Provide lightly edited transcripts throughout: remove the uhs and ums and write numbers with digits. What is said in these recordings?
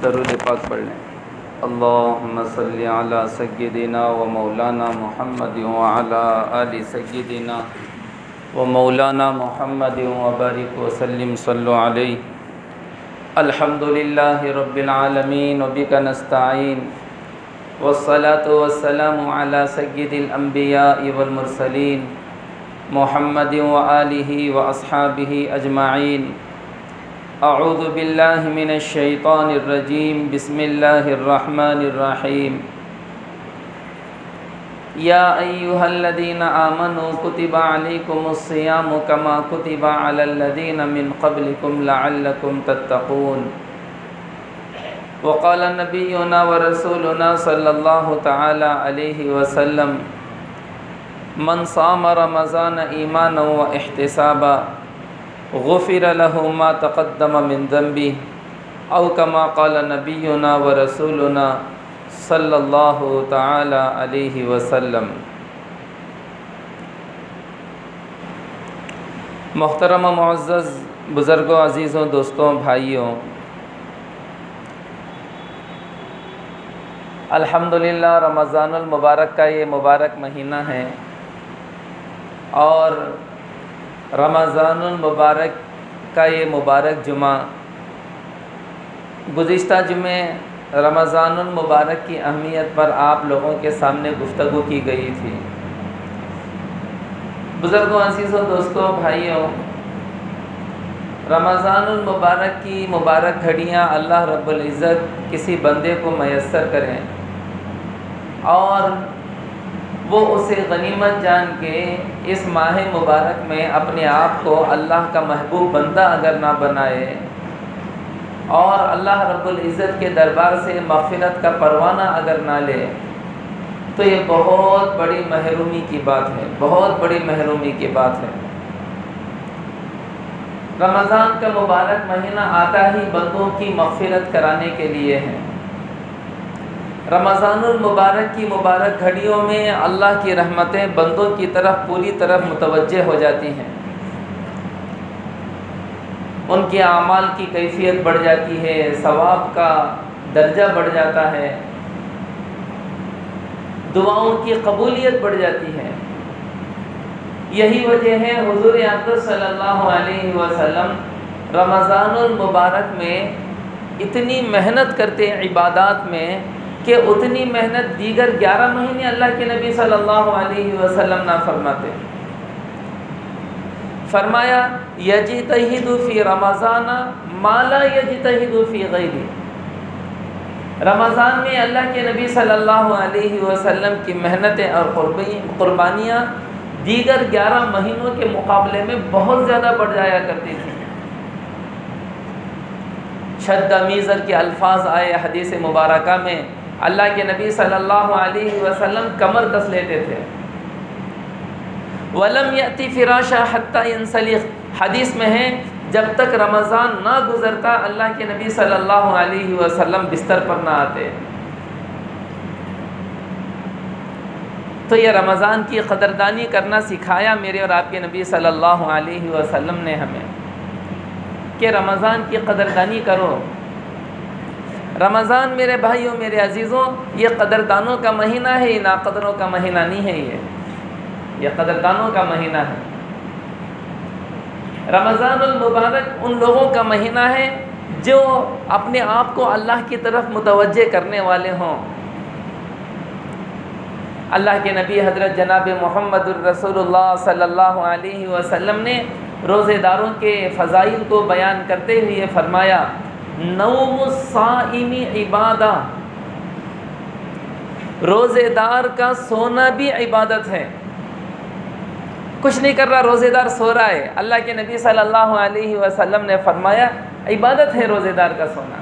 درود پاک پڑھ لیں۔ اللہم صلی علی سیدنا و مولانا محمد وعلی آل سیدنا و مولانا محمد وبارک وسلم صلو علیہ۔ الحمدللہ رب العالمین وبک نستعین والصلاة والسلام علی سید الانبیاء والمرسلین محمد وآلہ واصحابہ اجمعین۔ اعوذ باللہ من الشیطان الرجیم، بسم اللہ الرحمن الرحیم۔ یا ایہا الذین آمنوا کتب علیکم الصیام کما کتب علی الذین من قبلکم لعلکم تتقون۔ وقال نبینا ورسولنا صلی اللہ تعالی علیہ وسلم، من صام رمضان ایمانا و احتسابا غفر له ما تقدم من ذنبه او کما قال نبینا ورسولنا صلی اللہ تعالی علیہ وسلم۔ محترم و معزز بزرگوں، عزیزوں، دوستوں، بھائیوں، الحمدللہ رمضان المبارک کا یہ مبارک مہینہ ہے، اور رمضان المبارک کا یہ مبارک جمعہ، گزشتہ جمعے رمضان المبارک کی اہمیت پر آپ لوگوں کے سامنے گفتگو کی گئی تھی۔ بزرگوں، عزیزوں، دوستوں، بھائیوں، رمضان المبارک کی مبارک گھڑیاں اللہ رب العزت کسی بندے کو میسر کریں اور وہ اسے غنیمت جان کے اس ماہ مبارک میں اپنے آپ کو اللہ کا محبوب بندہ اگر نہ بنائے اور اللہ رب العزت کے دربار سے مغفرت کا پروانہ اگر نہ لے تو یہ بہت بڑی محرومی کی بات ہے، بہت بڑی محرومی کی بات ہے۔ رمضان کا مبارک مہینہ آتا ہی بندوں کی مغفرت کرانے کے لیے ہے۔ رمضان المبارک کی مبارک گھڑیوں میں اللہ کی رحمتیں بندوں کی طرف پوری طرف متوجہ ہو جاتی ہیں، ان کے اعمال کی کیفیت بڑھ جاتی ہے، ثواب کا درجہ بڑھ جاتا ہے، دعاؤں کی قبولیت بڑھ جاتی ہے۔ یہی وجہ ہے حضور اقدس صلی اللہ علیہ وسلم رمضان المبارک میں اتنی محنت کرتے عبادات میں کہ اتنی محنت دیگر 11 مہینے اللہ کے نبی صلی اللہ علیہ وسلم نہ فرماتے۔ فرمایا یجتہد فی رمضان ما لا یجتہد فی غیرہ۔ رمضان میں اللہ کے نبی صلی اللہ علیہ وسلم کی محنتیں اور قربانیاں دیگر 11 مہینوں کے مقابلے میں بہت زیادہ بڑھ جایا کرتی تھیں۔ شد میزر کے الفاظ آئے حدیث مبارکہ میں، اللہ کے نبی صلی اللہ علیہ وسلم کمر کس لیتے تھے۔ وَلَمْ يَأْتِ فِرَاشًا حَتَّى يَنْسَلِخ، حدیث میں ہے جب تک رمضان نہ گزرتا اللہ کے نبی صلی اللہ علیہ وسلم بستر پر نہ آتے۔ تو یہ رمضان کی قدردانی کرنا سکھایا میرے اور آپ کے نبی صلی اللہ علیہ وسلم نے ہمیں کہ رمضان کی قدردانی کرو۔ رمضان میرے بھائیوں، میرے عزیزوں، یہ قدردانوں کا مہینہ ہے، یہ ناقدروں کا مہینہ نہیں ہے، یہ قدردانوں کا مہینہ ہے۔ رمضان المبارک ان لوگوں کا مہینہ ہے جو اپنے آپ کو اللہ کی طرف متوجہ کرنے والے ہوں۔ اللہ کے نبی حضرت جناب محمد الرسول اللہ صلی اللہ علیہ وسلم نے روزے داروں کے فضائل کو بیان کرتے ہوئے فرمایا، نوم الصائم عبادہ، روزے دار کا سونا بھی عبادت ہے۔ کچھ نہیں کر رہا، روزے دار سو رہا ہے، اللہ کے نبی صلی اللہ علیہ وسلم نے فرمایا عبادت ہے روزے دار کا سونا۔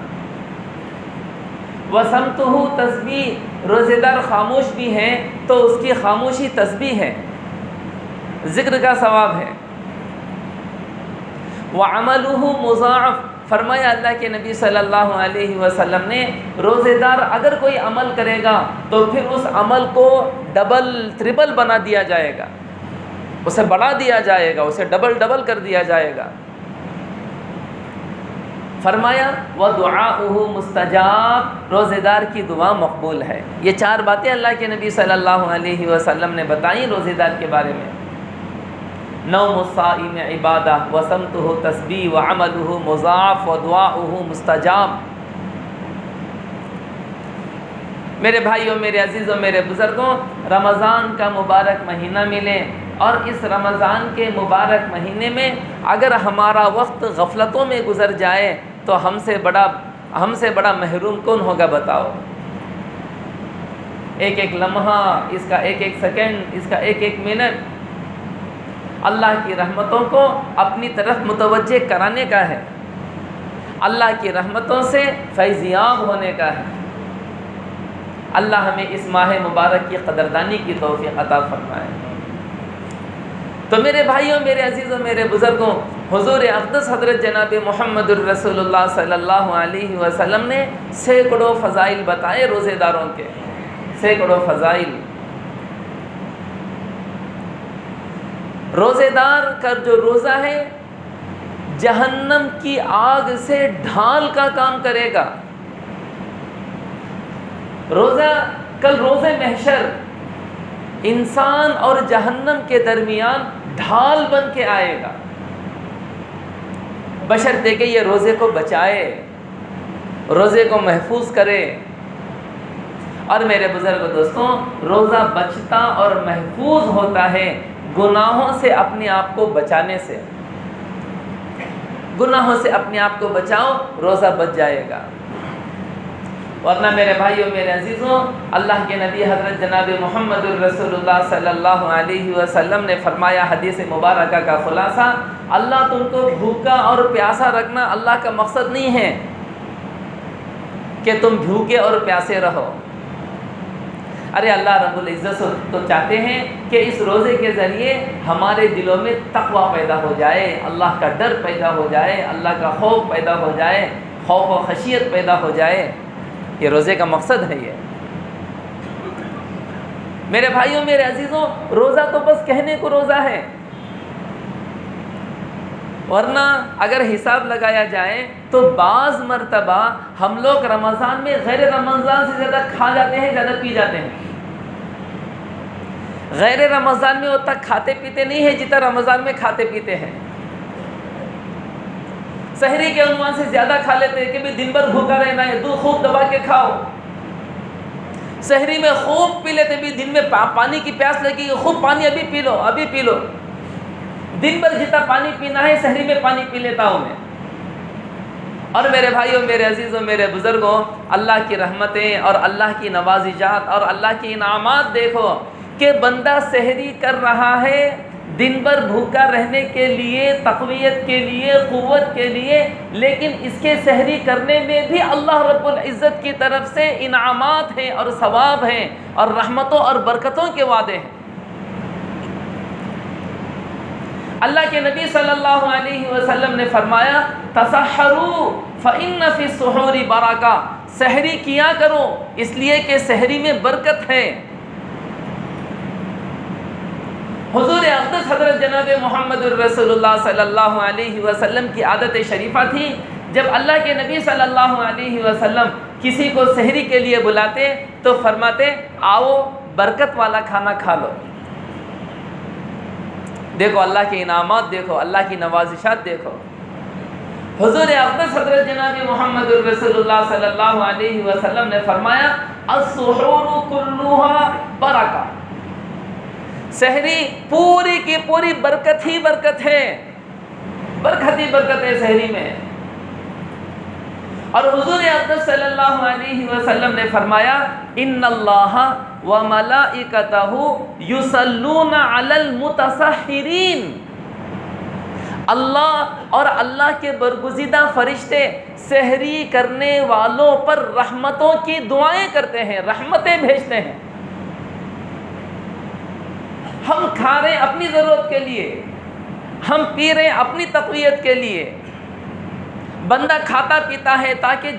وَصَمْتُهُ تسبیح، روزے دار خاموش بھی ہیں تو اس کی خاموشی تسبیح ہے، ذکر کا ثواب ہے۔ وَعَمَلُهُ مُضَاعَف، فرمایا اللہ کے نبی صلی اللہ علیہ وسلم نے روزے دار اگر کوئی عمل کرے گا تو پھر اس عمل کو ڈبل ٹرپل بنا دیا جائے گا، اسے بڑھا دیا جائے گا، اسے ڈبل کر دیا جائے گا۔ فرمایا وَدُعَاؤُهُ مُسْتَجَابٌ، روزے دار کی دعا مقبول ہے۔ یہ 4 باتیں اللہ کے نبی صلی اللہ علیہ وسلم نے بتائیں روزے دار کے بارے میں۔ نوم الصائم عبادہ وصمتہ تسبیح وعملہ مضاعف ودعاؤہ مستجاب۔ میرے بھائیوں، میرے عزیزوں، میرے بزرگوں، رمضان کا مبارک مہینہ ملے، اور اس رمضان کے مبارک مہینے میں اگر ہمارا وقت غفلتوں میں گزر جائے تو ہم سے بڑا محروم کون ہوگا بتاؤ؟ ایک ایک لمحہ، اس کا ایک ایک سیکنڈ، اس کا ایک ایک منٹ اللہ کی رحمتوں کو اپنی طرف متوجہ کرانے کا ہے، اللہ کی رحمتوں سے فیضیاب ہونے کا ہے۔ اللہ ہمیں اس ماہ مبارک کی قدردانی کی توفیق عطا فرمائے۔ تو میرے بھائیوں، میرے عزیزوں، میرے بزرگوں، حضور اقدس حضرت جناب محمد الرسول اللہ صلی اللہ علیہ وسلم نے سینکڑوں فضائل بتائے روزے داروں کے، سینکڑوں فضائل۔ روزے دار کا جو روزہ ہے جہنم کی آگ سے ڈھال کا کام کرے گا۔ روزہ کل روز محشر انسان اور جہنم کے درمیان ڈھال بن کے آئے گا، بشرطے کہ یہ روزے کو بچائے، روزے کو محفوظ کرے۔ اور میرے بزرگ دوستوں، روزہ بچتا اور محفوظ ہوتا ہے گناہوں سے اپنے آپ کو بچانے سے۔ گناہوں سے اپنے آپ کو بچاؤ، روزہ بچ جائے گا۔ ورنہ میرے بھائیوں، میرے عزیزوں، اللہ کے نبی حضرت جناب محمد الرسول اللہ صلی اللہ علیہ وسلم نے فرمایا، حدیث مبارکہ کا خلاصہ، اللہ تم کو بھوکا اور پیاسا رکھنا اللہ کا مقصد نہیں ہے کہ تم بھوکے اور پیاسے رہو۔ ارے اللہ رب العزت تو چاہتے ہیں کہ اس روزے کے ذریعے ہمارے دلوں میں تقوی پیدا ہو جائے، اللہ کا ڈر پیدا ہو جائے، اللہ کا خوف پیدا ہو جائے، خوف و خشیت پیدا ہو جائے۔ یہ روزے کا مقصد ہے۔ یہ میرے بھائیوں، میرے عزیزوں، روزہ تو بس کہنے کو روزہ ہے، ورنہ اگر حساب لگایا جائے تو بعض مرتبہ ہم لوگ رمضان میں غیر رمضان سے زیادہ کھا جاتے ہیں، زیادہ پی جاتے ہیں۔ غیر رمضان میں اتنا کھاتے پیتے نہیں ہیں جتنا رمضان میں کھاتے پیتے ہیں۔ سحری کے عنوان سے زیادہ کھا لیتے ہیں کہ بھی دن بھر بھوکا رہنا ہے، دودھ خوب دبا کے کھاؤ۔ سحری میں خوب پی لیتے، بھی دن میں پانی کی پیاس لگی، خوب پانی ابھی پی لو، ابھی پی لو۔ دن بھر جتنا پانی پینا ہے سحری میں پانی پی لیتا ہوں میں۔ اور میرے بھائیوں، میرے عزیزوں، میرے بزرگوں، اللہ کی رحمتیں اور اللہ کی نوازشات اور اللہ کی انعامات دیکھو کہ بندہ سحری کر رہا ہے دن بھر بھوکا رہنے کے لیے، تقویت کے لیے، قوت کے لیے، لیکن اس کے سحری کرنے میں بھی اللہ رب العزت کی طرف سے انعامات ہیں اور ثواب ہیں اور رحمتوں اور برکتوں کے وعدے ہیں۔ اللہ کے نبی صلی اللہ علیہ وسلم نے فرمایا، تسحروا فإن فی السحور برکہ، سحری کیا کرو اس لیے کہ سحری میں برکت ہے۔ حضور اقدس حضرت جناب محمد الرسول اللہ صلی اللہ علیہ وسلم کی عادت شریفہ تھی، جب اللہ کے نبی صلی اللہ علیہ وسلم کسی کو سحری کے لیے بلاتے تو فرماتے، آؤ برکت والا کھانا کھا لو۔ دیکھو اللہ کے انعامات، دیکھو اللہ کی نوازشات، دیکھو۔ حضور اقدس حضرت جناب محمد الرسول اللہ صلی اللہ علیہ وسلم نے فرمایا، السحور کلھا برکہ، سحری پوری کی پوری برکت ہی برکت ہے، برکت ہی برکت ہے سحری میں۔ اور حضور اقدس صلی اللہ علیہ وسلم نے فرمایا، ان اللہ وملائکتہ یصلون علی المتسحرین، اللہ اور اللہ کے برگزیدہ فرشتے سحری کرنے والوں پر رحمتوں کی دعائیں کرتے ہیں، رحمتیں بھیجتے ہیں۔ ہم کھا رہے ہیں اپنی ضرورت کے لیے، ہم پی رہے ہیں اپنی تقویت کے لیے۔ بندہ کھاتا پیتا ہے تاکہ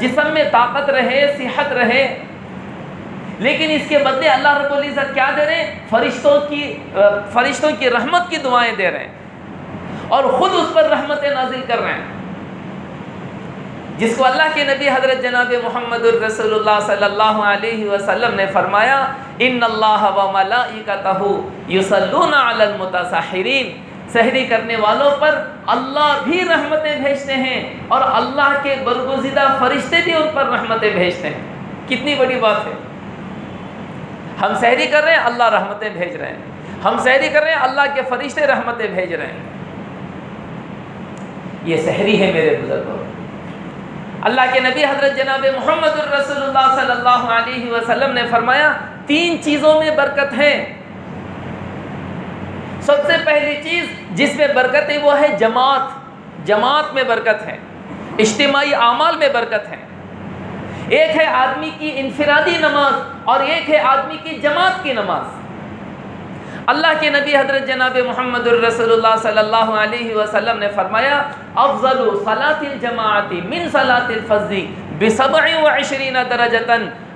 جسم میں طاقت رہے، صحت رہے، لیکن اس کے بدلے اللہ رب العزت کیا دے رہے ہیں؟ فرشتوں کی رحمت کی دعائیں دے رہے ہیں اور خود اس پر رحمتیں نازل کر رہے ہیں۔ جس کو اللہ کے نبی حضرت جناب محمد الرسول اللہ صلی اللہ علیہ وسلم نے فرمایا ان اللہ و ملائکتہ یصلون علی المتسحرین، سحری کرنے والوں پر اللہ بھی رحمتیں بھیجتے ہیں اور اللہ کے برگزیدہ فرشتے بھی ان پر رحمتیں بھیجتے ہیں۔ کتنی بڑی بات ہے، ہم سحری کر رہے ہیں اللہ رحمتیں بھیج رہے ہیں، ہم سحری کر رہے ہیں اللہ کے فرشتے رحمتیں بھیج رہے ہیں۔ یہ سحری ہے میرے بزرگوں۔ اللہ کے نبی حضرت جناب محمد الرسول اللہ صلی اللہ علیہ وسلم نے فرمایا 3 چیزوں میں برکت ہے۔ سب سے پہلی چیز جس میں برکت ہے وہ ہے جماعت میں برکت ہے، اجتماعی اعمال میں برکت ہے۔ ایک ہے آدمی کی انفرادی نماز اور ایک ہے آدمی کی جماعت کی نماز۔ اللہ کے نبی حضرت جناب محمد الرسول اللہ صلی اللہ علیہ وسلم نے فرمایا افضل صلاۃ الجماعت من صلاۃ الفضل ب27 درجۃ،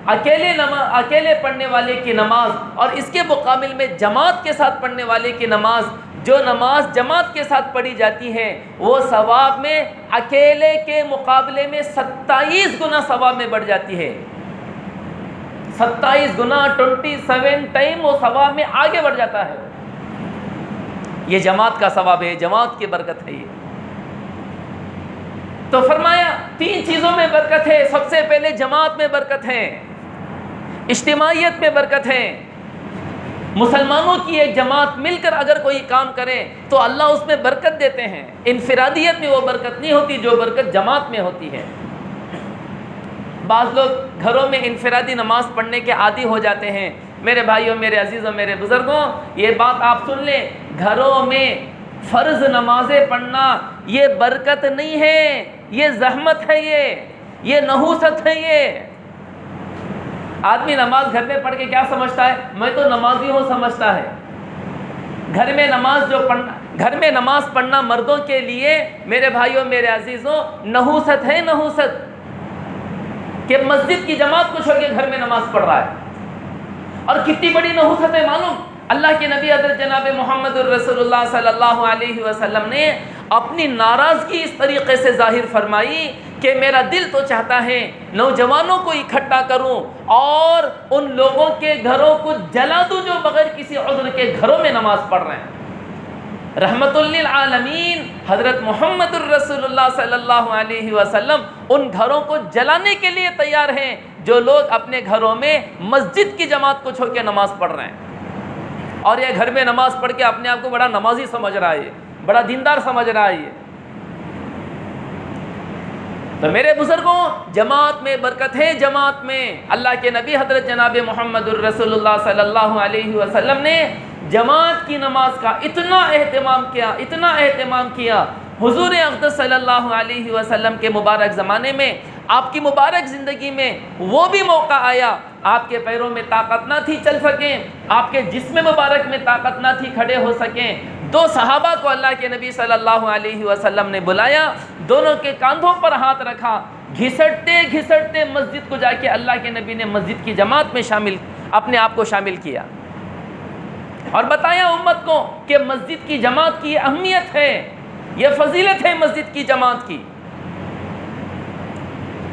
اکیلے پڑھنے والے کی نماز اور اس کے مقابل میں جماعت کے ساتھ پڑھنے والے کی نماز، جو نماز جماعت کے ساتھ پڑھی جاتی ہے وہ ثواب میں اکیلے کے مقابلے میں 27 گنا ثواب میں بڑھ جاتی ہے۔ 27 گنا 27 ٹائم وہ ثواب میں آگے بڑھ جاتا ہے۔ یہ جماعت کا ثواب ہے، جماعت کی برکت ہے یہ۔ تو فرمایا 3 چیزوں میں برکت ہے۔ سب سے پہلے جماعت میں برکت ہے، اجتماعیت میں برکت ہے۔ مسلمانوں کی ایک جماعت مل کر اگر کوئی کام کرے تو اللہ اس میں برکت دیتے ہیں۔ انفرادیت میں وہ برکت نہیں ہوتی جو برکت جماعت میں ہوتی ہے۔ بعض لوگ گھروں میں انفرادی نماز پڑھنے کے عادی ہو جاتے ہیں۔ میرے بھائیوں، میرے عزیزوں، میرے بزرگوں، یہ بات آپ سن لیں، گھروں میں فرض نمازیں پڑھنا یہ برکت نہیں ہے، یہ زحمت ہے، یہ نحوست ہے۔ یہ آدمی نماز گھر میں پڑھ کے کیا سمجھتا ہے؟ میں تو نمازی ہوں سمجھتا ہے۔ گھر میں نماز پڑھنا مردوں کے لیے میرے بھائیوں، میرے عزیزوں، نحوست ہے، نحوست کہ مسجد کی جماعت کو چھوڑ کے گھر میں نماز پڑھ رہا ہے۔ اور کتنی بڑی نحوست ہے معلوم؟ اللہ کے نبی حضرت جناب محمد الرسول اللہ صلی اللہ علیہ وسلم نے اپنی ناراضگی اس طریقے سے ظاہر فرمائی کہ میرا دل تو چاہتا ہے نوجوانوں کو اکٹھا کروں اور ان لوگوں کے گھروں کو جلا دوں جو بغیر کسی عذر کے گھروں میں نماز پڑھ رہے ہیں۔ رحمت للعالمین حضرت محمد الرسول اللہ صلی اللہ علیہ وسلم ان گھروں کو جلانے کے لیے تیار ہیں جو لوگ اپنے گھروں میں مسجد کی جماعت کو چھوڑ کے نماز پڑھ رہے ہیں، اور یہ گھر میں نماز پڑھ کے اپنے آپ کو بڑا نمازی سمجھ رہا ہے، بڑا دیندار سمجھ رہا ہے۔ تو میرے بزرگوں، جماعت میں برکت ہے، جماعت میں۔ اللہ کے نبی حضرت جناب محمد الرسول اللہ صلی اللہ علیہ وسلم نے جماعت کی نماز کا اتنا اہتمام کیا۔ حضور اقدس صلی اللہ علیہ وسلم کے مبارک زمانے میں، آپ کی مبارک زندگی میں وہ بھی موقع آیا، آپ کے پیروں میں طاقت نہ تھی چل سکیں، آپ کے جسم مبارک میں طاقت نہ تھی کھڑے ہو سکیں۔ 2 صحابہ کو اللہ کے نبی صلی اللہ علیہ وسلم نے بلایا، دونوں کے کاندھوں پر ہاتھ رکھا، گھسٹتے مسجد کو جا کے اللہ کے نبی نے مسجد کی جماعت میں اپنے آپ کو شامل کیا اور بتایا امت کو کہ مسجد کی جماعت کی یہ اہمیت ہے، یہ فضیلت ہے مسجد کی جماعت کی۔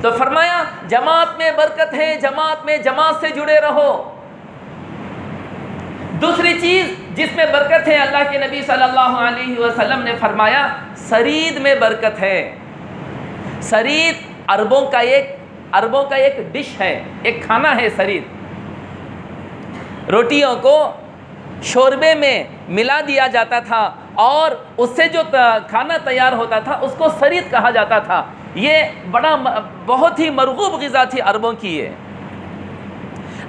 تو فرمایا جماعت میں برکت ہے، جماعت سے جڑے رہو۔ دوسری چیز جس میں برکت ہے، اللہ کے نبی صلی اللہ علیہ وسلم نے فرمایا سرید میں برکت ہے۔ سرید عربوں کا ایک ڈش ہے، ایک کھانا ہے سرید۔ روٹیوں کو شوربے میں ملا دیا جاتا تھا اور اس سے جو کھانا تیار ہوتا تھا اس کو سرید کہا جاتا تھا۔ یہ بہت ہی مرغوب غذا تھی عربوں کی۔ یہ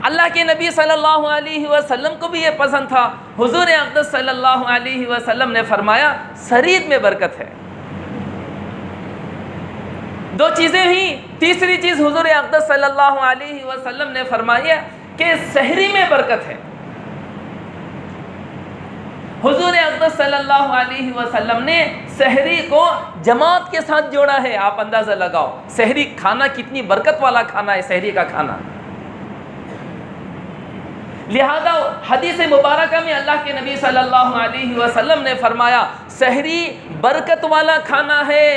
اللہ کے نبی صلی اللہ علیہ وسلم کو بھی یہ پسند تھا۔ حضور اقدس صلی اللہ علیہ وسلم نے فرمایا سرید میں برکت ہے۔ 2 چیزیں ہوئی۔ تیسری چیز حضور اقدس صلی اللہ علیہ وسلم نے فرمایا کہ سحری میں برکت ہے۔ حضور اقدس صلی اللہ علیہ وسلم نے سحری کو جماعت کے ساتھ جوڑا ہے۔ آپ اندازہ لگاؤ سحری کھانا کتنی برکت والا کھانا ہے، سحری کا کھانا۔ لہذا حدیث مبارکہ میں اللہ کے نبی صلی اللہ علیہ وسلم نے فرمایا سحری برکت والا کھانا ہے،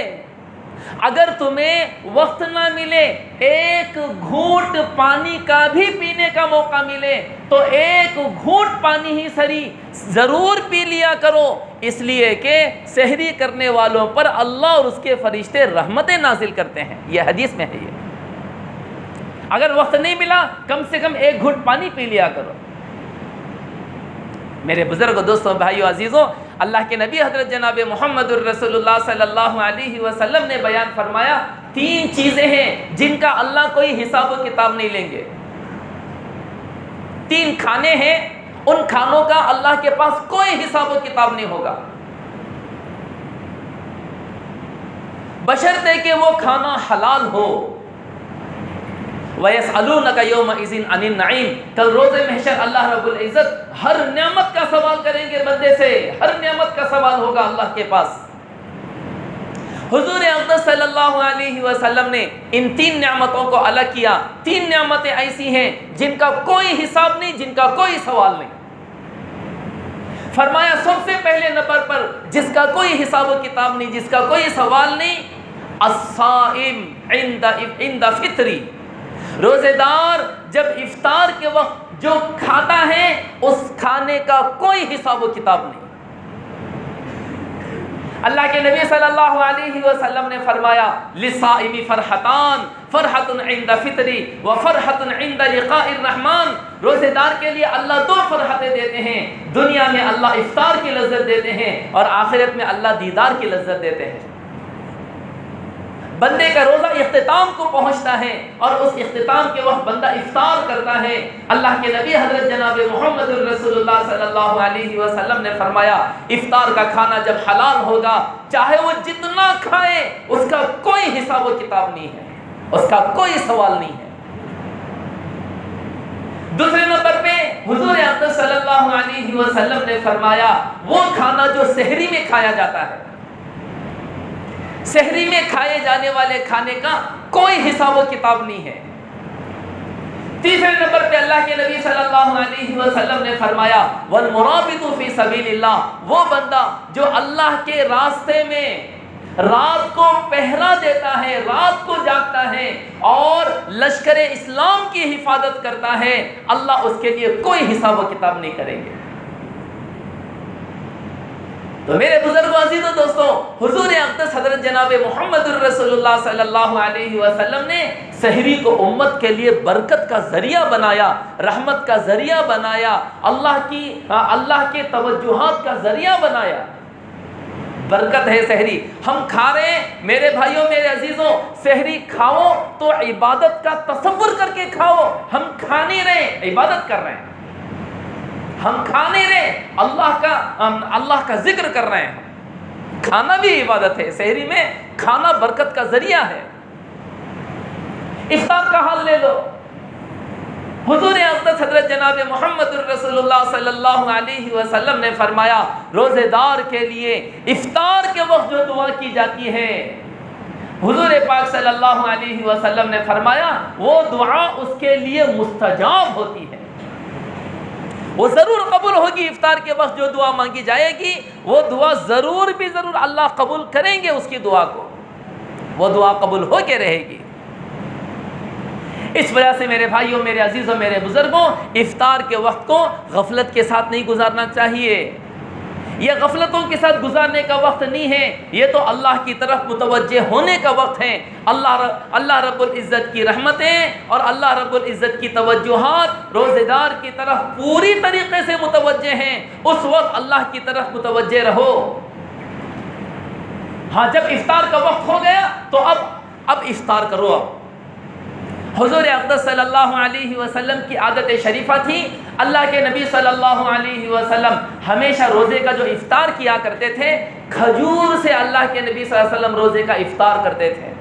اگر تمہیں وقت نہ ملے، ایک گھونٹ پانی کا بھی پینے کا موقع ملے تو ایک گھونٹ پانی ہی سری ضرور پی لیا کرو، اس لیے کہ سحری کرنے والوں پر اللہ اور اس کے فرشتے رحمتیں نازل کرتے ہیں۔ یہ حدیث میں ہے۔ یہ اگر وقت نہیں ملا کم سے کم ایک گھونٹ پانی پی لیا کرو۔ میرے بزرگ دوستوں، بھائیو، عزیزوں، اللہ کے نبی حضرت جناب محمد الرسول اللہ صلی اللہ علیہ وسلم نے بیان فرمایا، 3 چیزیں ہیں جن کا اللہ کوئی حساب و کتاب نہیں لیں گے۔ 3 کھانے ہیں، ان کھانوں کا اللہ کے پاس کوئی حساب و کتاب نہیں ہوگا، بشرطے کہ وہ کھانا حلال ہو۔ وَيَسْأَلُونَكَ يَوْمَئِذٍ عَنِ النَّعِيمِ، کل روز محشر اللہ رب العزت ہر نعمت کا سوال کریں گے بندے سے، ہر نعمت کا سوال ہوگا اللہ کے پاس۔ حضور اقدس صلی اللہ علیہ وسلم نے ان 3 نعمتوں کو الگ کیا۔ 3 نعمتیں ایسی ہیں جن کا کوئی حساب نہیں، جن کا کوئی سوال نہیں۔ فرمایا سب سے پہلے نمبر پر جس کا کوئی حساب و کتاب نہیں، جس کا کوئی سوال نہیں، الصائم عند فطری، روزے دار جب افطار کے وقت جو کھاتا ہے اس کھانے کا کوئی حساب و کتاب نہیں۔ اللہ کے نبی صلی اللہ علیہ وسلم نے فرمایا للصائم فرحتان، فرحت عند فطری و فرحت عند لقاء الرحمن، روزے دار کے لیے اللہ 2 فرحتیں دیتے ہیں، دنیا میں اللہ افطار کی لذت دیتے ہیں اور آخرت میں اللہ دیدار کی لذت دیتے ہیں۔ بندے کا روزہ اختتام کو پہنچتا ہے اور اس اختتام کے وقت بندہ افطار کرتا ہے۔ اللہ کے نبی حضرت جناب محمد الرسول اللہ صلی اللہ علیہ وسلم نے فرمایا افطار کا کھانا جب حلال ہوگا چاہے وہ جتنا کھائے اس کا کوئی حساب و کتاب نہیں ہے، اس کا کوئی سوال نہیں ہے۔ دوسرے نمبر پہ حضور اقدس صلی اللہ علیہ وسلم نے فرمایا وہ کھانا جو سحری میں کھایا جاتا ہے، سحری میں کھائے جانے والے کھانے کا کوئی حساب و کتاب نہیں ہے۔ تیسرے نمبر پہ اللہ کے نبی صلی اللہ علیہ وسلم نے فرمایا والمرابط فی سبیل اللہ، وہ بندہ جو اللہ کے راستے میں رات کو پہرا دیتا ہے، رات کو جاگتا ہے اور لشکر اسلام کی حفاظت کرتا ہے، اللہ اس کے لیے کوئی حساب و کتاب نہیں کریں گے۔ تو میرے بزرگوں، عزیزوں، دوستوں، حضور اقدس حضرت جناب محمد الرسول اللہ صلی اللہ علیہ وسلم نے سحری کو امت کے لیے برکت کا ذریعہ بنایا، رحمت کا ذریعہ بنایا، اللہ کے توجہات کا ذریعہ بنایا۔ برکت ہے سحری، ہم کھا رہے ہیں میرے بھائیوں، میرے عزیزوں، سحری کھاؤ تو عبادت کا تصور کر کے کھاؤ، ہم کھا نہیں رہے، عبادت کر رہے ہیں، ہم کھا نہیں رہے، اللہ کا ذکر کر رہے ہیں۔ کھانا بھی عبادت ہے، سحری میں کھانا برکت کا ذریعہ ہے۔ افطار کا حال لے لو، حضور اقدس حضرت جناب محمد الرسول اللہ صلی اللہ علیہ وسلم نے فرمایا روزے دار کے لیے افطار کے وقت جو دعا کی جاتی ہے، حضور پاک صلی اللہ علیہ وسلم نے فرمایا وہ دعا اس کے لیے مستجاب ہوتی ہے، وہ ضرور قبول ہوگی۔ افطار کے وقت جو دعا مانگی جائے گی وہ دعا ضرور اللہ قبول کریں گے، اس کی دعا کو، وہ دعا قبول ہو کے رہے گی۔ اس وجہ سے میرے بھائیوں، میرے عزیزوں، میرے بزرگوں، افطار کے وقت کو غفلت کے ساتھ نہیں گزارنا چاہیے، یہ غفلتوں کے ساتھ گزارنے کا وقت نہیں ہے، یہ تو اللہ کی طرف متوجہ ہونے کا وقت ہے۔ اللہ رب العزت کی رحمتیں اور اللہ رب العزت کی توجہات روزے دار کی طرف پوری طریقے سے متوجہ ہیں، اس وقت اللہ کی طرف متوجہ رہو۔ ہاں، جب افطار کا وقت ہو گیا تو اب افطار کرو۔ اب حضور اقدس صلی اللہ علیہ وسلم کی عادت شریفہ تھی، اللہ کے نبی صلی اللہ علیہ وسلم ہمیشہ روزے کا جو افطار کیا کرتے تھے، کھجور سے اللہ کے نبی صلی اللہ علیہ وسلم روزے کا افطار کرتے تھے۔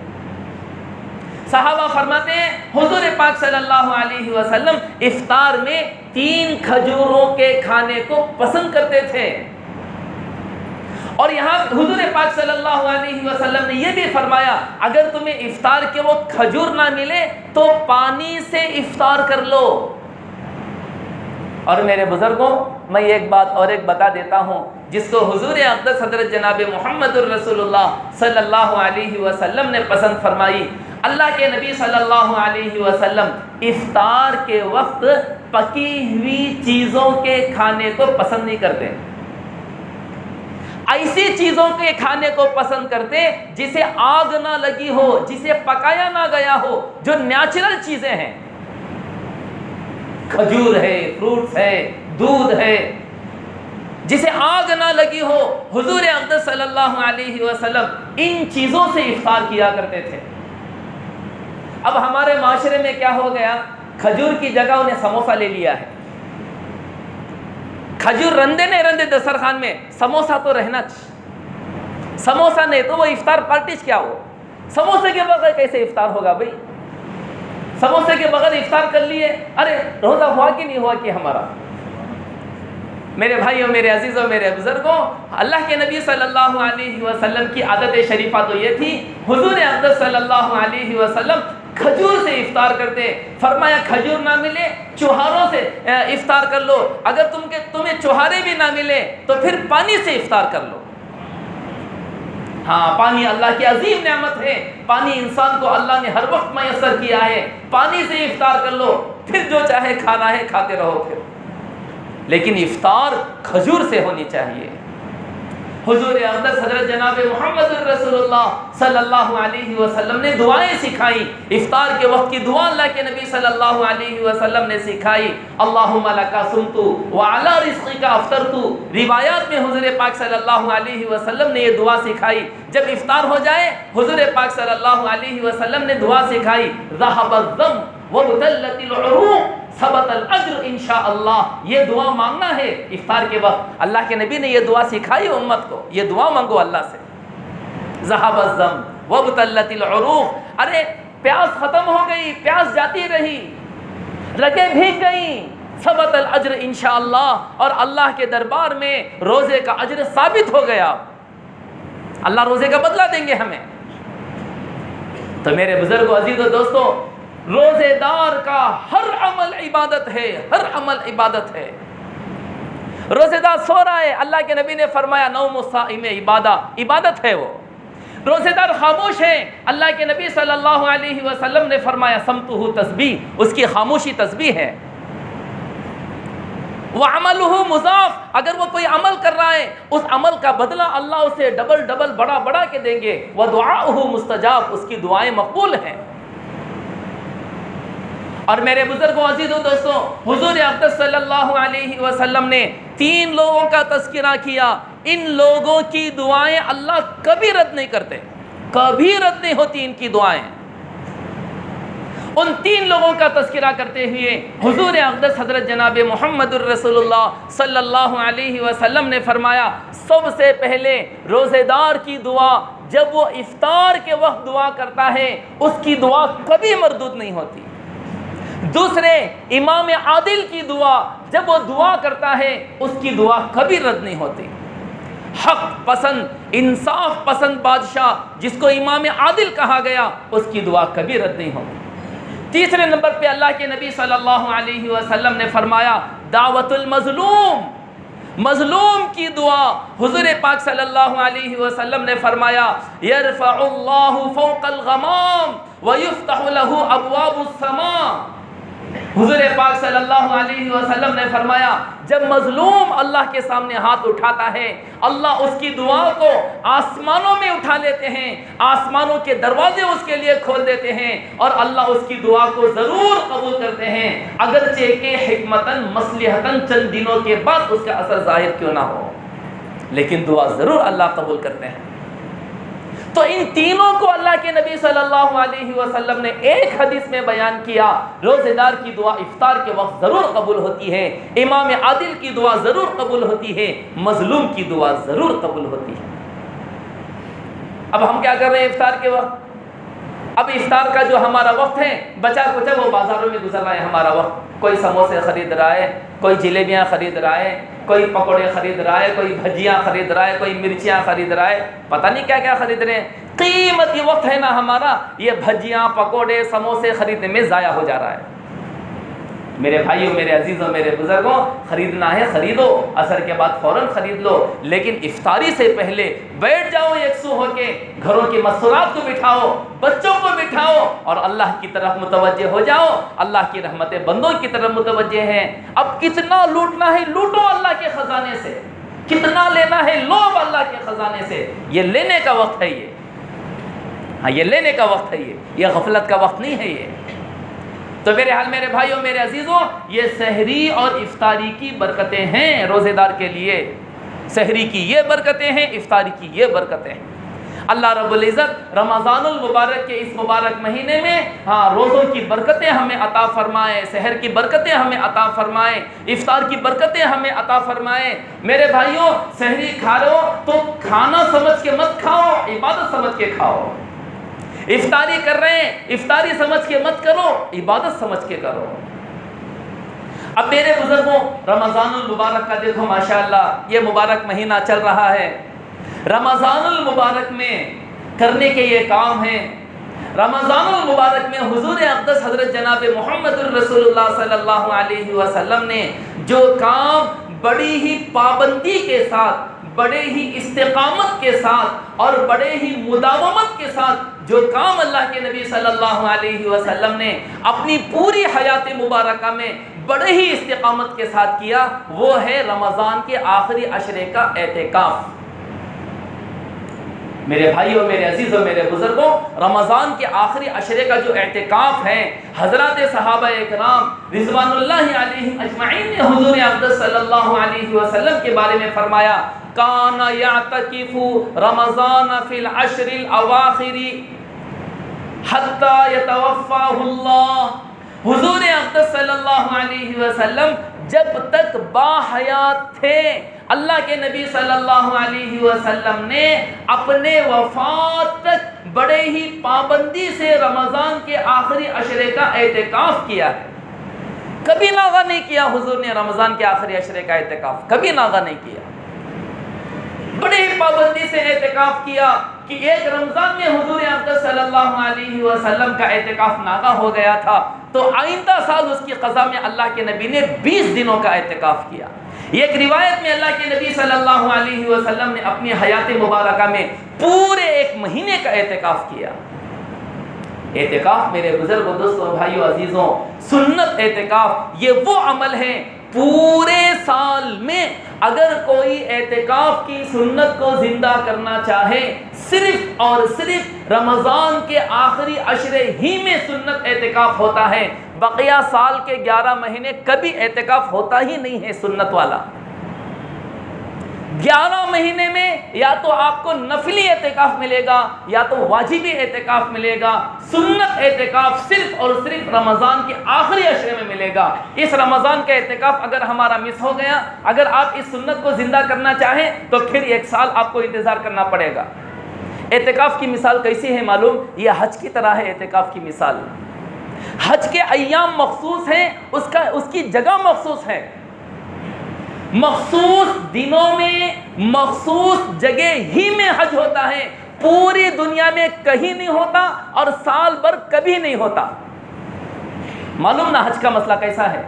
صحابہ فرماتے ہیں حضور پاک صلی اللہ علیہ وسلم افطار میں 3 کھجوروں کے کھانے کو پسند کرتے تھے، اور یہاں حضور پاک صلی اللہ علیہ وسلم نے یہ بھی فرمایا اگر تمہیں افطار کے وقت کھجور نہ ملے تو پانی سے افطار کر لو۔ اور میرے بزرگوں، میں ایک بات اور ایک بتا دیتا ہوں، جس کو حضور اقدس حضرت جناب محمد الرسول اللہ صلی اللہ علیہ وسلم نے پسند فرمائی۔ اللہ کے نبی صلی اللہ علیہ وسلم افطار کے وقت پکی ہوئی چیزوں کے کھانے کو پسند نہیں کرتے، ایسی چیزوں کے کھانے کو پسند کرتے جسے آگ نہ لگی ہو، جسے پکایا نہ گیا ہو، جو نیچرل چیزیں ہیں، کھجور ہے، فروٹس ہے، دودھ ہے، جسے آگ نہ لگی ہو۔ حضور اقدس صلی اللہ علیہ وسلم ان چیزوں سے افطار کیا کرتے تھے۔ اب ہمارے معاشرے میں کیا ہو گیا، کھجور کی جگہ انہیں سموسہ لے لیا ہے۔ کھجور رندے نہیں رندے دسترخوان میں، سموسہ تو رہنا چاہیے۔ سموسہ نہیں تو وہ افطار پارٹیز کیا ہو؟ سموسے کے بغیر کیسے افطار ہوگا بھائی؟ سموسے کے بغیر افطار کر لیے، ارے روزہ ہوا کہ نہیں ہوا کہ ہمارا؟ میرے بھائیوں، میرے عزیزوں، میرے بزرگوں، اللہ کے نبی صلی اللہ علیہ وسلم کی عادت شریفہ تو یہ تھی، حضور اقدس صلی اللہ علیہ وسلم کھجور سے افطار کرتے۔ فرمایا کھجور نہ ملے چوہاروں سے افطار کر لو، اگر تمہیں چوہارے بھی نہ ملے تو پھر پانی سے افطار کر لو۔ ہاں، پانی اللہ کی عظیم نعمت ہے، پانی انسان کو اللہ نے ہر وقت میسر کیا ہے، پانی سے افطار کر لو، پھر جو چاہے کھانا ہے کھاتے رہو پھر، لیکن افطار کھجور سے ہونی چاہیے۔ حضور اقدس حضرت جناب محمد الرسول اللہ صلی اللہ علیہ وسلم نے دعائیں سکھائی۔ افطار کے وقت کی دعا اللہ کے نبی صلی اللہ علیہ وسلم نے سکھائی، اللہم لکا صمت وعلی رزقک افطرت۔ روایات میں حضور پاک صلی اللہ علیہ وسلم نے یہ دعا سکھائی، جب افطار ہو جائے حضور پاک صلی اللہ علیہ وسلم نے دعا سکھائی، ذہب الظم وابتلت العروق ثبت الاجر انشاءاللہ۔ یہ دعا مانگنا ہے افطار کے وقت، اللہ کے نبی نے یہ دعا سکھائی امت کو، یہ دعا مانگو اللہ سے۔ ذہب الظم وابتلت العروق، ارے پیاس ختم ہو گئی، پیاس جاتی رہی، رگیں بھیگ گئیں، ثبت الاجر انشاءاللہ، اور اللہ کے دربار میں روزے کا اجر ثابت ہو گیا، اللہ روزے کا بدلہ دیں گے ہمیں۔ تو میرے بزرگوں، عزیزوں، دوستوں، روزے دار کا ہر عمل عبادت ہے، ہر عمل عبادت ہے۔ روزے دار سو رہا ہے، اللہ کے نبی نے فرمایا نوم الصائم عبادت ہے وہ۔ روزے دار خاموش ہے، اللہ کے نبی صلی اللہ علیہ وسلم نے فرمایا صمتہ تسبیح، اس کی خاموشی تسبیح ہے۔ وعملہ مضاف، اگر وہ کوئی عمل کر رہا ہے اس عمل کا بدلہ اللہ اسے ڈبل ڈبل بڑا بڑا کے دیں گے۔ ودعاؤہ مستجاب، اس کی دعائیں مقبول ہیں۔ اور میرے بزرگوں، عزیزوں، دوستوں، حضور اقدس صلی اللہ علیہ وسلم نے 3 لوگوں کا تذکرہ کیا، ان لوگوں کی دعائیں اللہ کبھی رد نہیں کرتے، کبھی رد نہیں ہوتی ان کی دعائیں۔ ان 3 لوگوں کا تذکرہ کرتے ہوئے حضور اقدس حضرت جناب محمد الرسول اللہ صلی اللہ علیہ وسلم نے فرمایا، سب سے پہلے روزے دار کی دعا جب وہ افطار کے وقت دعا کرتا ہے اس کی دعا کبھی مردود نہیں ہوتی۔ دوسرے، امام عادل کی دعا جب وہ دعا کرتا ہے اس کی دعا کبھی رد نہیں ہوتی۔ حق پسند، انصاف پسند بادشاہ جس کو امام عادل کہا گیا، اس کی دعا کبھی رد نہیں ہوتی۔ تیسرے نمبر پہ اللہ کے نبی صلی اللہ علیہ وسلم نے فرمایا دعوت المظلوم، مظلوم کی دعا۔ حضور پاک صلی اللہ علیہ وسلم نے فرمایا یرفع اللہ فوق الغمام ویفتح له ابواب السماء۔ حضور پاک صلی اللہ علیہ وسلم نے فرمایا جب مظلوم اللہ کے سامنے ہاتھ اٹھاتا ہے اللہ اس کی دعا کو آسمانوں میں اٹھا لیتے ہیں، آسمانوں کے دروازے اس کے لیے کھول دیتے ہیں اور اللہ اس کی دعا کو ضرور قبول کرتے ہیں، اگرچہ کہ حکمتاً مصلحتاً چند دنوں کے بعد اس کا اثر ظاہر کیوں نہ ہو، لیکن دعا ضرور اللہ قبول کرتے ہیں۔ تو ان تینوں کو اللہ کے نبی صلی اللہ علیہ وسلم نے ایک حدیث میں بیان کیا، روزے دار کی دعا افطار کے وقت ضرور قبول ہوتی ہے، امام عادل کی دعا ضرور قبول ہوتی ہے، مظلوم کی دعا ضرور قبول ہوتی ہے۔ اب ہم کیا کر رہے ہیں افطار کے وقت؟ اب افطار کا جو ہمارا وقت ہے بچا کچا وہ بازاروں میں گزر رہا ہے ہمارا وقت، کوئی سموسے خرید رہا ہے، کوئی جلیبیاں خرید رہا ہے، کوئی پکوڑے خرید رہا ہے، کوئی بھجیاں خرید رہا ہے، کوئی مرچیاں خرید رہا ہے، پتہ نہیں کیا کیا خرید رہے ہیں۔ قیمتی وقت ہے نا ہمارا، یہ بھجیاں پکوڑے سموسے خریدنے میں ضائع ہو جا رہا ہے۔ میرے بھائیوں، میرے عزیزوں، میرے بزرگوں، خریدنا ہے خریدو، عصر کے بعد فوراً خرید لو، لیکن افطاری سے پہلے بیٹھ جاؤ یکسو ہو کے، گھروں کی مسورات کو بٹھاؤ، بچوں کو بٹھاؤ اور اللہ کی طرف متوجہ ہو جاؤ۔ اللہ کی رحمتیں بندوں کی طرف متوجہ ہیں۔ اب کتنا لوٹنا ہے لوٹو اللہ کے خزانے سے، کتنا لینا ہے لو اب اللہ کے خزانے سے۔ یہ لینے کا وقت ہے، یہ لینے کا وقت ہے، یہ غفلت کا وقت نہیں ہے یہ۔ تو میرے حال میرے بھائیوں، میرے عزیزوں، یہ سحری اور افطاری کی برکتیں ہیں روزے دار کے لیے۔ سحری کی یہ برکتیں ہیں، افطاری کی یہ برکتیں ہیں۔ اللہ رب العزت رمضان المبارک کے اس مبارک مہینے میں روزوں کی برکتیں ہمیں عطا فرمائے، سحر کی برکتیں ہمیں عطا فرمائے، افطار کی برکتیں ہمیں عطا فرمائے۔ میرے بھائیوں، سحری کھا رہے ہو تو کھانا سمجھ کے مت کھاؤ، عبادت سمجھ کے کھاؤ۔ افطاری کر رہے ہیں، افطاری سمجھ کے مت کرو، عبادت سمجھ کے کرو۔ اب میرے بزرگوں، رمضان المبارک کا دیکھو ماشاءاللہ یہ مبارک مہینہ چل رہا ہے۔ رمضان المبارک میں کرنے کے یہ کام ہیں۔ رمضان المبارک میں حضور اقدس حضرت جناب محمد الرسول اللہ صلی اللہ علیہ وسلم نے جو کام بڑی ہی پابندی کے ساتھ، بڑے ہی استقامت کے ساتھ اور بڑے ہی مداومت کے ساتھ جو کام اللہ کے نبی صلی اللہ علیہ وسلم نے اپنی پوری حیات مبارکہ میں بڑے ہی استقامت کے ساتھ کیا، وہ ہے رمضان کے آخری عشرے کا اعتکاف۔ میرے بھائیوں، میرے عزیزوں، میرے بزرگوں، رمضان کے آخری عشرے کا جو اعتکاف ہے، حضرات صحابہ اکرام رضوان اللہ علیہم اجمعین نے حضور اقدس صلی اللہ علیہ وسلم کے بارے میں فرمایا، کان یعتکف رمضان فی العشر الاواخر حتی یتوفاہ اللہ۔ حضور اقدس صلی اللہ علیہ وسلم جب تک باحیات تھے، اللہ کے نبی صلی اللہ علیہ وسلم نے اپنے وفات تک بڑے ہی پابندی سے رمضان کے آخری عشرے کا اعتکاف کیا ہے۔ کبھی ناغہ نہیں کیا حضور نے رمضان کے آخری عشرے کا اعتکاف، کبھی ناغہ نہیں کیا، بڑے ہی پابندی سے اعتکاف کیا کہ ایک رمضان میں حضور اقدس صلی اللہ علیہ وسلم کا اعتکاف ناغہ ہو گیا تھا، تو آئندہ سال اس کی قضا میں اللہ کے نبی نے 20 دنوں کا اعتکاف کیا۔ ایک روایت میں اللہ کے نبی صلی اللہ علیہ وسلم نے اپنی حیات مبارکہ میں پورے ایک مہینے کا اعتکاف کیا۔ اعتکاف میرے بزرگوں، دوستوں، بھائیوں، عزیزوں، سنت اعتکاف یہ وہ عمل ہے پورے سال میں اگر کوئی اعتکاف کی سنت کو زندہ کرنا چاہے، صرف اور صرف رمضان کے آخری عشرے ہی میں سنت اعتکاف ہوتا ہے، بقیہ سال کے 11 مہینے کبھی اعتکاف ہوتا ہی نہیں ہے سنت والا۔ 11 مہینے میں یا تو آپ کو نفلی اعتکاف ملے گا یا تو واجبی اعتکاف ملے گا، سنت اعتکاف صرف اور صرف رمضان کے آخری عشرے میں ملے گا۔ اس رمضان کا اعتکاف اگر ہمارا مس ہو گیا، اگر آپ اس سنت کو زندہ کرنا چاہیں تو پھر 1 سال آپ کو انتظار کرنا پڑے گا۔ اعتکاف کی مثال کیسی ہے معلوم؟ یہ حج کی طرح ہے اعتکاف کی مثال۔ حج کے ایام مخصوص ہیں، اس کی جگہ مخصوص ہے، مخصوص دنوں میں مخصوص جگہ ہی میں حج ہوتا ہے، پوری دنیا میں کہیں نہیں ہوتا اور سال بھر کبھی نہیں ہوتا۔ معلوم نہ حج کا مسئلہ کیسا ہے؟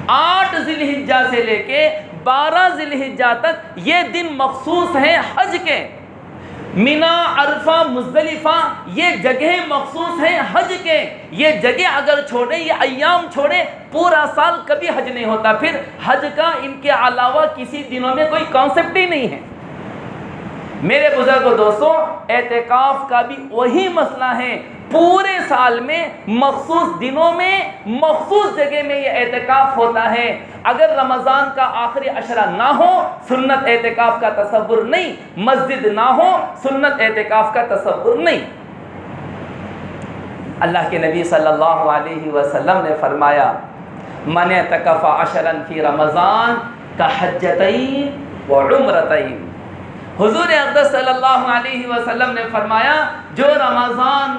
8 ذی الحجہ سے لے کے 12 ذی الحجہ تک یہ دن مخصوص ہیں حج کے۔ مینا، عرفہ، مزدلفہ یہ جگہیں مخصوص ہیں حج کے۔ یہ جگہ اگر چھوڑیں، یہ ایام چھوڑیں، پورا سال کبھی حج نہیں ہوتا۔ پھر حج کا ان کے علاوہ کسی دنوں میں کوئی کانسیپٹ ہی نہیں ہے۔ میرے بزرگوں، دوستوں، اعتکاف کا بھی وہی مسئلہ ہے، پورے سال میں مخصوص دنوں میں مخصوص جگہ میں یہ اعتکاف ہوتا ہے۔ اگر رمضان کا آخری عشرہ نہ ہو، سنت اعتکاف کا تصور نہیں، مسجد نہ ہو، سنت اعتکاف کا تصور نہیں۔ اللہ کے نبی صلی اللہ علیہ وسلم نے فرمایا، من اعتکف عشرا فی رمضان کحجتین وعمرتین۔ حضور اقدس صلی اللہ علیہ وسلم نے فرمایا، جو رمضان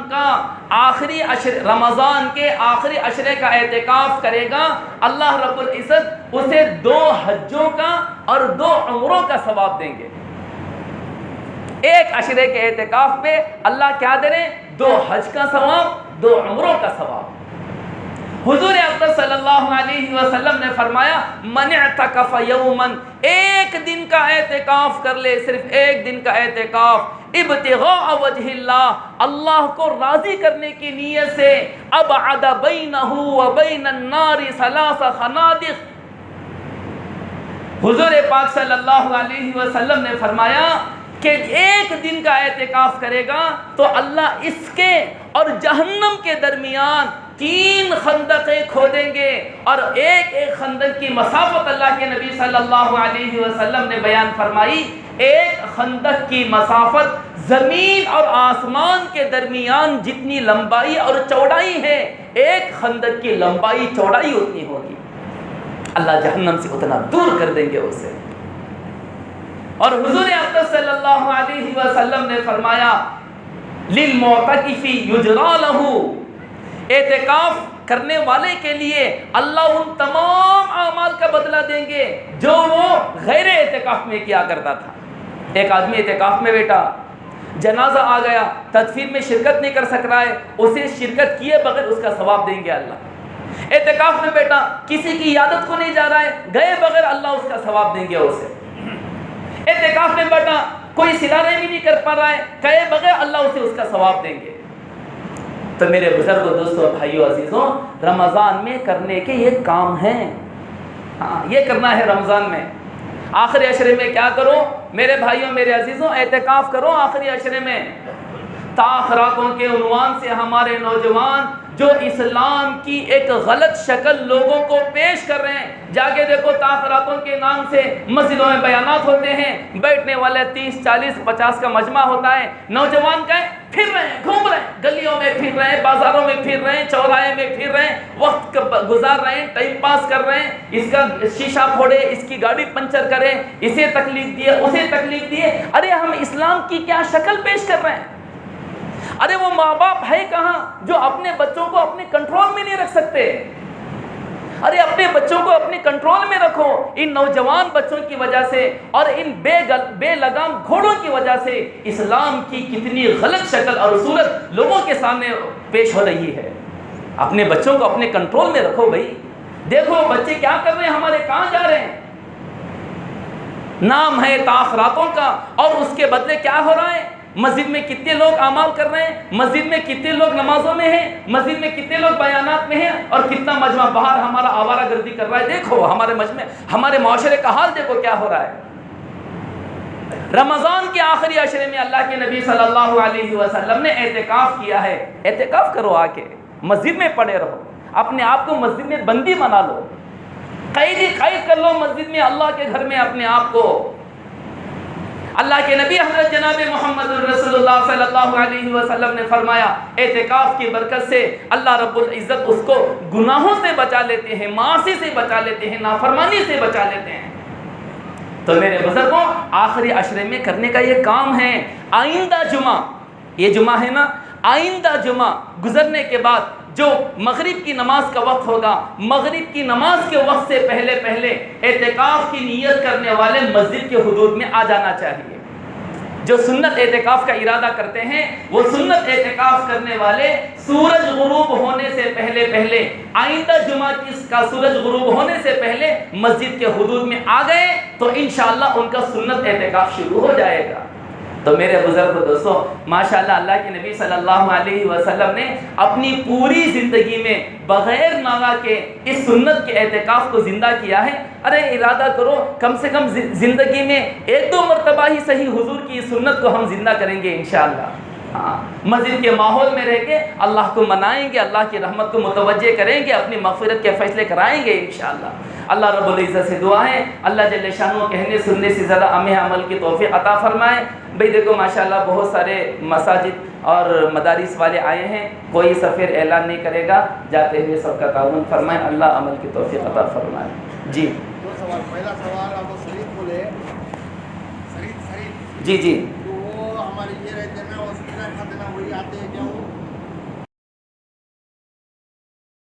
کے آخری عشرے کا اعتکاف کرے گا، اللہ رب العزت اسے 2 حجوں کا اور 2 عمروں کا ثواب دیں گے۔ ایک عشرے کے اعتکاف پہ اللہ کیا دے رہے ہیں؟ 2 حج کا ثواب، 2 عمروں کا ثواب۔ حضور اقدس صلی صلی اللہ علیہ وسلم نے فرمایا من اعتکف یوما، ایک دن کا اعتکاف کر لے، صرف ایک دن کا اعتکاف، ابتغاء وجہ اللہ، اللہ کو راضی کرنے کی نیت سے، ابعد بینہ وبین النار ثلاث خنادق، حضور پاک صلی اللہ علیہ وسلم نے فرمایا کہ ایک دن کا اعتکاف کرے گا تو اللہ اس کے اور جہنم کے درمیان 3 خندقیں کھودیں گے، اور ایک ایک خندق کی مسافت اللہ کے نبی صلی اللہ علیہ وسلم نے بیان فرمائی، ایک خندق کی مسافت زمین اور آسمان کے درمیان جتنی لمبائی اور چوڑائی ہے، ایک خندق کی لمبائی چوڑائی اتنی ہوگی، اللہ جہنم سے اتنا دور کر دیں گے اسے۔ اور حضور اقدس صلی اللہ علیہ وسلم نے فرمایا للمعتکف یجری لہ، اعتکاف کرنے والے کے لیے اللہ ان تمام اعمال کا بدلہ دیں گے جو وہ غیر اعتکاف میں کیا کرتا تھا۔ ایک آدمی اعتکاف میں بیٹھا، جنازہ آ گیا، تدفین میں شرکت نہیں کر سک رہا ہے، اسے شرکت کیے بغیر اس کا ثواب دیں گے اللہ۔ اعتکاف میں بیٹھا، کسی کی عیادت کو نہیں جا رہا ہے، گئے بغیر اللہ اس کا ثواب دیں گے اسے۔ اعتکاف میں بیٹھا، کوئی صلہ رحمی نہیں کر پا رہا ہے، گئے بغیر اللہ اسے اس کا ثواب دیں گے۔ تو میرے بزرگوں، دوستوں، بھائیوں، عزیزوں، رمضان میں کرنے کے یہ کام ہیں، ہاں یہ کرنا ہے رمضان میں۔ آخری عشرے میں کیا کرو میرے بھائیوں، میرے عزیزوں؟ اعتکاف کرو آخری عشرے میں۔ تاخراتوں کے عنوان سے ہمارے نوجوان جو اسلام کی ایک غلط شکل لوگوں کو پیش کر رہے ہیں، جا کے دیکھو تاخراتوں کے نام سے مسجدوں میں بیانات ہوتے ہیں، بیٹھنے والے 30 40 50 کا مجمع ہوتا ہے، نوجوان کا پھر رہے ہیں، گھوم رہے ہیں، گلیوں میں پھر رہے ہیں، بازاروں میں پھر رہے ہیں، چوراہے میں پھر رہے ہیں، وقت گزار رہے ہیں، ٹائم پاس کر رہے ہیں، اس کا شیشہ پھوڑے، اس کی گاڑی پنچر کرے، اسے تکلیف دیے، اسے تکلیف دیے۔ ارے ہم اسلام کی کیا شکل پیش کر رہے ہیں؟ ارے وہ ماں باپ ہے کہاں جو اپنے بچوں کو اپنے کنٹرول میں نہیں رکھ سکتے؟ ارے اپنے بچوں کو اپنے کنٹرول میں رکھو۔ ان نوجوان بچوں کی وجہ سے اور ان بے لگام گھوڑوں کی وجہ سے اسلام کی کتنی غلط شکل اور صورت لوگوں کے سامنے پیش ہو رہی ہے۔ اپنے بچوں کو اپنے کنٹرول میں رکھو بھائی۔ دیکھو بچے کیا کر رہے ہیں، ہمارے کہاں جا رہے ہیں۔ نام ہے تاخراتوں کا اور اس کے بدلے کیا ہو رہا ہے؟ مسجد میں کتنے لوگ اعمال کر رہے ہیں، مسجد میں کتنے لوگ نمازوں میں ہیں، مسجد میں کتنے لوگ بیانات میں ہیں، اور کتنا مجمع باہر ہمارا آوارہ گردی کر رہا ہے۔ دیکھو ہمارے مجمع، ہمارے معاشرے کا حال دیکھو کیا ہو رہا ہے۔ رمضان کے آخری عشرے میں اللہ کے نبی صلی اللہ علیہ وسلم نے اعتکاف کیا ہے۔ اعتکاف کرو، آ کے مسجد میں پڑے رہو، اپنے آپ کو مسجد میں بندی بنا لو، قید کر لو مسجد میں، اللہ کے گھر میں اپنے آپ کو۔ اللہ کے نبی حضرت جناب محمد رسول اللہ صلی اللہ علیہ وسلم نے فرمایا اعتکاف کی برکت سے اللہ رب العزت اس کو گناہوں سے بچا لیتے ہیں، معاصی سے بچا لیتے ہیں، نافرمانی سے بچا لیتے ہیں۔ تو میرے بزرگوں، آخری عشرے میں کرنے کا یہ کام ہے۔ آئندہ جمعہ، یہ جمعہ ہے نا، آئندہ جمعہ گزرنے کے بعد جو مغرب کی نماز کا وقت ہوگا، مغرب کی نماز کے وقت سے پہلے اعتکاف کی نیت کرنے والے مسجد کے حدود میں آ جانا چاہیے۔ جو سنت اعتکاف کا ارادہ کرتے ہیں وہ سنت اعتکاف کرنے والے سورج غروب ہونے سے پہلے آئندہ جمعہ کا سورج غروب ہونے سے پہلے مسجد کے حدود میں آ گئے تو انشاءاللہ ان کا سنت اعتکاف شروع ہو جائے گا۔ تو میرے بزرگ دوستوں، ماشاءاللہ اللہ کے نبی صلی اللہ علیہ وسلم نے اپنی پوری زندگی میں بغیر ناغہ کے اس سنت کے اعتکاف کو زندہ کیا ہے۔ ارے ارادہ کرو کم سے کم زندگی میں 1-2 مرتبہ ہی صحیح حضور کی سنت کو ہم زندہ کریں گے انشاءاللہ۔ ہاں، مسجد کے ماحول میں رہ کے اللہ کو منائیں گے، اللہ کی رحمت کو متوجہ کریں گے، اپنی مغفرت کے فیصلے کرائیں گے انشاءاللہ۔ اللہ رب العزت سے دعا ہے اللہ جل شانہ کہنے سننے سے زیادہ عمل کی توفیق عطا فرمائے۔ بھئی دیکھو ماشاءاللہ بہت سارے مساجد اور مدارس والے آئے ہیں، کوئی سفیر اعلان نہیں کرے گا، جاتے ہوئے سب کا تعاون فرمائے، اللہ عمل کی توفیق عطا فرمائے۔ جی دو سوال، پہلا سوال آپ شریف بولے، شریف جی تو وہ ہمارے یہ رہتے ہیں نا، وہ سکینہ کھاتے نا وہی آتے ہیں کیا وہ